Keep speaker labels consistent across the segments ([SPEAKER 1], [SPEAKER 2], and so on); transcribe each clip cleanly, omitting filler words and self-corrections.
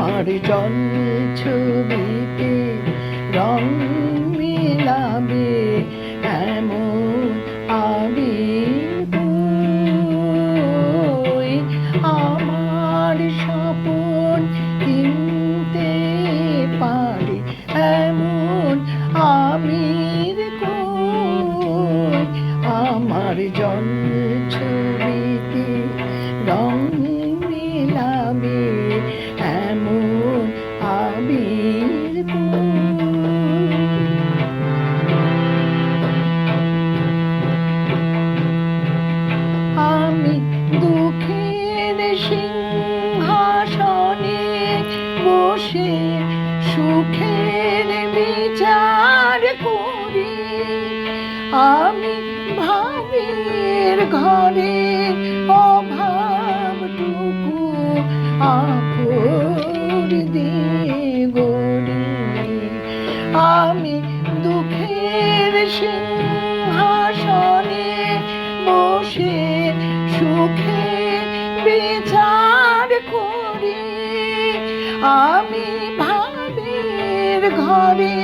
[SPEAKER 1] আমার জল ছবিতে রং মিলাবে এমন আবির কই, আমার স্বপন কিনতে পারি এমন আবির কই, আমার জল ছবিতে রং মিলাবে এমন আবির আমি দুঃখের সিংহাসনে বসে সুখের বিচার করি, আমি ভাবের ঘরে অভাবটুকু আপর দিয়ে গড়ি, আমি দুঃখের সিংহাসনে বসে সুখের বিচার করি, আমি ভাবের ঘরে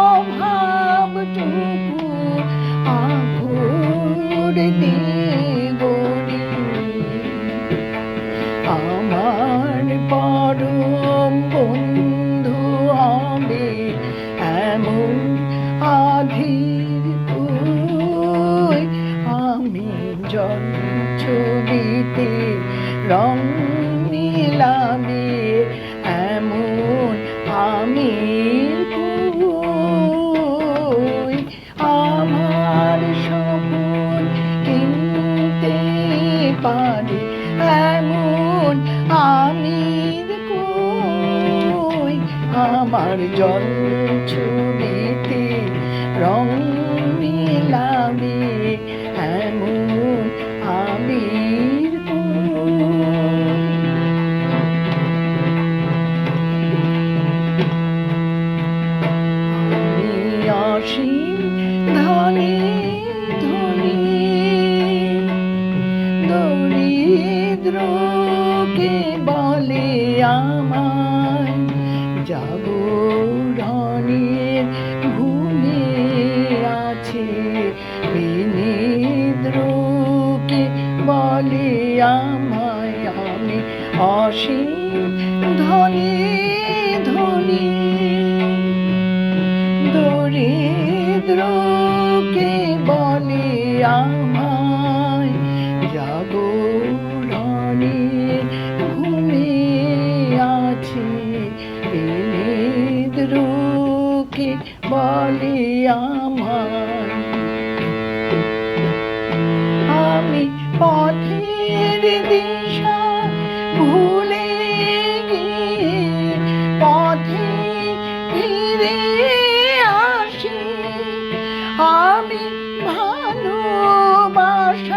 [SPEAKER 1] অভাবটুকু আপর দিয়ে গড়ি, আমার পরম বন্ধু হবে এমন আঁধির কই, আমি জল ছবিতে রং মিলাবে এমন আমির কই, আমার স্বপন কিনতে পারি এমন আমির কই, আমার জল ছবিতে রং মিলাবে এমন আবির আমি অসীম ধনী ধনী দরিদ্রকে বলে আমায় জাগরণের ঘুমে আছে, বিনিদ্রকে বলে আমায় আমি অসীম ধনী ধনী দরিদ্রকে বলে আমায় জাগরণের ঘুমে আছে, বিনিদ্রকে বলে আমায় আমি পথের দিশা ভুলে গিয়ে পথে ফিরে আসি, আমি ভালোবাসার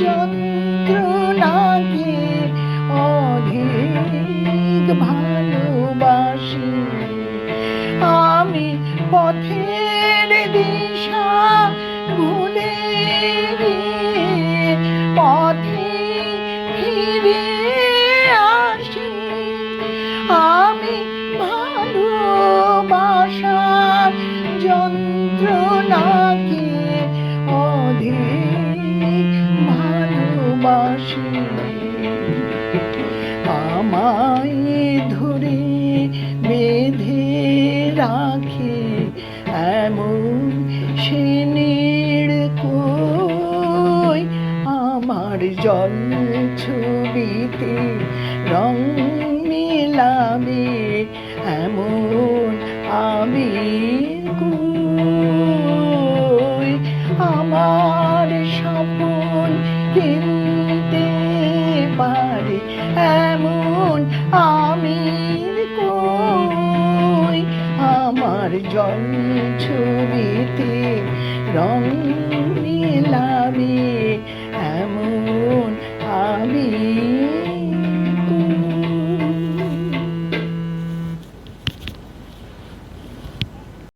[SPEAKER 1] যন্ত্রণাকে অধিক ভালোবাসি, আমি পথের দিশা ভুলে গিয়ে পথে ফিরে আসি, আমি ভালোবাসার যন্ত্রণাকে অধিক ভালোবাসি, আমায় ধরে বেঁধে রাখে এমন সে নীড় কই, আমার জল ছবিতে রং মিলাবে এমন আবির কই, আমার স্বপন কিনতে পারি এমন আমির কই, আমার জল ছবিতে রং মিলা